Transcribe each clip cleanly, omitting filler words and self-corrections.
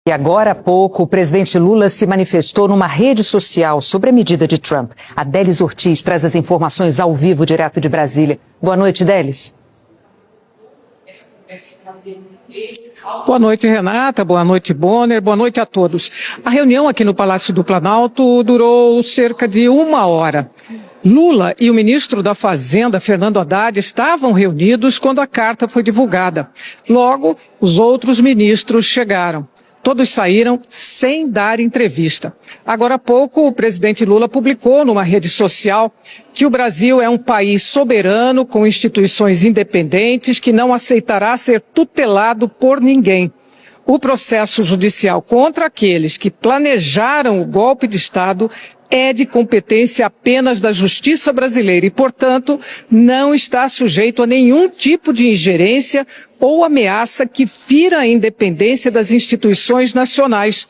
E agora há pouco, o presidente Lula se manifestou numa rede social sobre a medida de Trump. A Délis Ortiz traz as informações ao vivo, direto de Brasília. Boa noite, Délis. Boa noite, Renata. Boa noite, Bonner. Boa noite a todos. A reunião aqui no Palácio do Planalto durou cerca de 1 hora. Lula e o ministro da Fazenda, Fernando Haddad, estavam reunidos quando a carta foi divulgada. Logo, os outros ministros chegaram. Todos saíram sem dar entrevista. Agora há pouco, o presidente Lula publicou numa rede social que o Brasil é um país soberano, com instituições independentes, que não aceitará ser tutelado por ninguém. O processo judicial contra aqueles que planejaram o golpe de Estado é de competência apenas da Justiça brasileira e, portanto, não está sujeito a nenhum tipo de ingerência ou ameaça que fira a independência das instituições nacionais.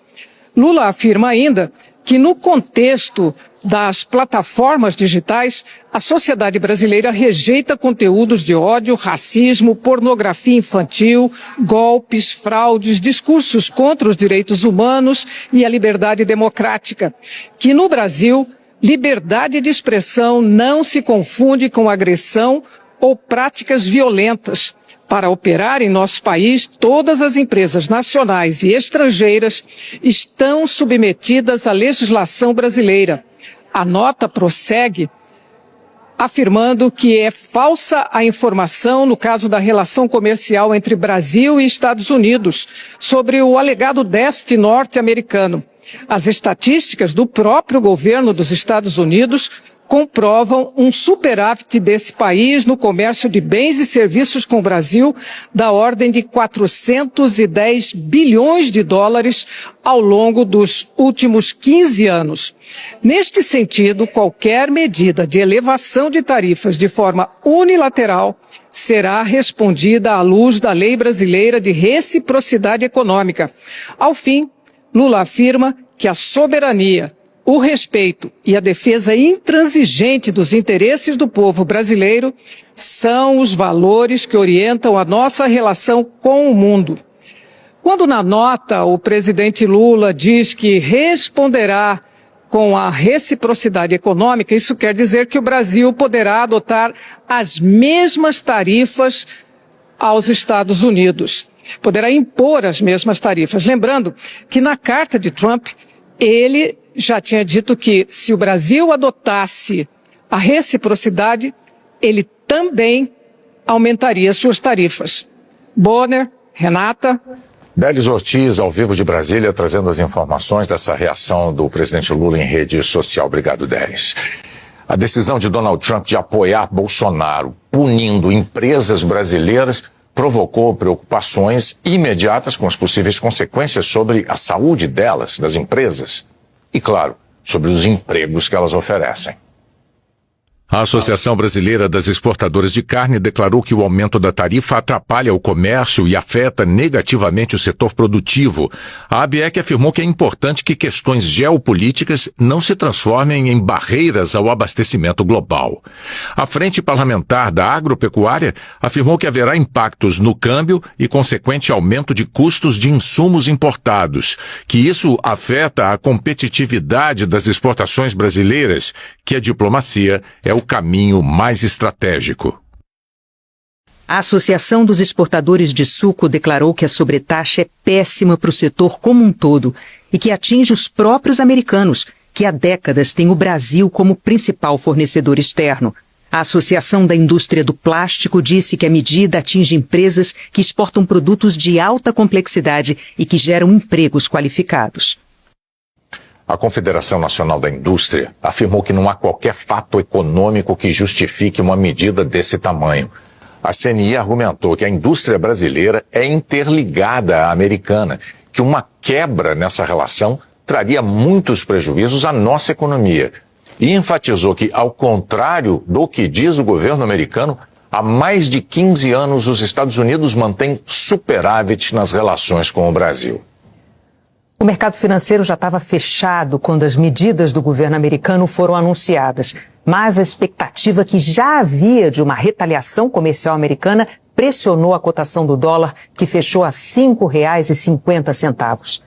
Lula afirma ainda que, no contexto das plataformas digitais, a sociedade brasileira rejeita conteúdos de ódio, racismo, pornografia infantil, golpes, fraudes, discursos contra os direitos humanos e a liberdade democrática. Que no Brasil, liberdade de expressão não se confunde com agressão ou práticas violentas. Para operar em nosso país, todas as empresas nacionais e estrangeiras estão submetidas à legislação brasileira. A nota prossegue afirmando que é falsa a informação no caso da relação comercial entre Brasil e Estados Unidos sobre o alegado déficit norte-americano. As estatísticas do próprio governo dos Estados Unidos comprovam um superávit desse país no comércio de bens e serviços com o Brasil da ordem de 410 bilhões de dólares ao longo dos últimos 15 anos. Neste sentido, qualquer medida de elevação de tarifas de forma unilateral será respondida à luz da lei brasileira de reciprocidade econômica. Ao fim, Lula afirma que a soberania, o respeito e a defesa intransigente dos interesses do povo brasileiro são os valores que orientam a nossa relação com o mundo. Quando na nota o presidente Lula diz que responderá com a reciprocidade econômica, isso quer dizer que o Brasil poderá adotar as mesmas tarifas aos Estados Unidos. Poderá impor as mesmas tarifas. Lembrando que na carta de Trump, ele já tinha dito que se o Brasil adotasse a reciprocidade, ele também aumentaria suas tarifas. Bonner, Renata. Délis Ortiz, ao vivo de Brasília, trazendo as informações dessa reação do presidente Lula em rede social. Obrigado, Délis. A decisão de Donald Trump de apoiar Bolsonaro, punindo empresas brasileiras, provocou preocupações imediatas com as possíveis consequências sobre a saúde delas, das empresas, e, claro, sobre os empregos que elas oferecem. A Associação Brasileira das Exportadoras de Carne declarou que o aumento da tarifa atrapalha o comércio e afeta negativamente o setor produtivo. A ABEC afirmou que é importante que questões geopolíticas não se transformem em barreiras ao abastecimento global. A Frente Parlamentar da Agropecuária afirmou que haverá impactos no câmbio e consequente aumento de custos de insumos importados, que isso afeta a competitividade das exportações brasileiras, que a diplomacia é o caminho mais estratégico. A Associação dos Exportadores de Suco declarou que a sobretaxa é péssima para o setor como um todo e que atinge os próprios americanos, que há décadas têm o Brasil como principal fornecedor externo. A Associação da Indústria do Plástico disse que a medida atinge empresas que exportam produtos de alta complexidade e que geram empregos qualificados. A Confederação Nacional da Indústria afirmou que não há qualquer fato econômico que justifique uma medida desse tamanho. A CNI argumentou que a indústria brasileira é interligada à americana, que uma quebra nessa relação traria muitos prejuízos à nossa economia. E enfatizou que, ao contrário do que diz o governo americano, há mais de 15 anos os Estados Unidos mantêm superávit nas relações com o Brasil. O mercado financeiro já estava fechado quando as medidas do governo americano foram anunciadas. Mas a expectativa que já havia de uma retaliação comercial americana pressionou a cotação do dólar, que fechou a R$ 5,50.